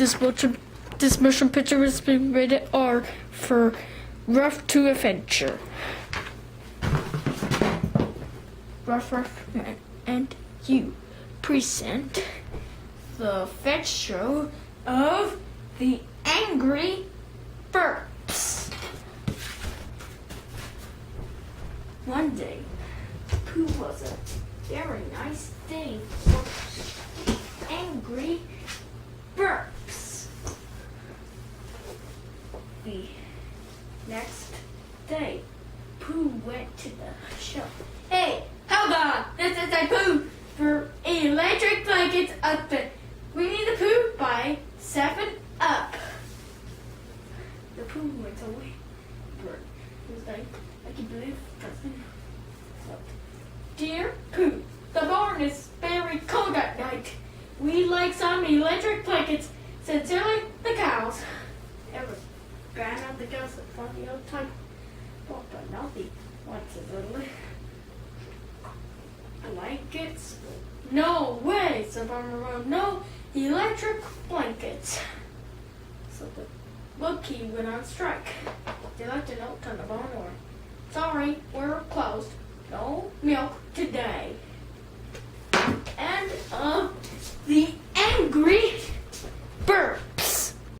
This motion picture has been rated R for rough to adventure. Ruff and you present the fetch show of the angry burps. One day, poo was a very nice day for angry burps. The next day, Pooh went to the shop. Hey, hold on! This is a Pooh for electric blankets up the Winnie the Pooh by 7-Up. The Pooh went away. He was like, I can believe something. Dear Pooh, the barn is very cold at night. We'd like some electric blankets. Sincerely, the cows. It was bad on the cows for the old time. But not the ones little blankets. No way, said Farmer Brown. No electric blankets. So the bookie went on strike. They left a note on the barn door. Sorry, we're closed.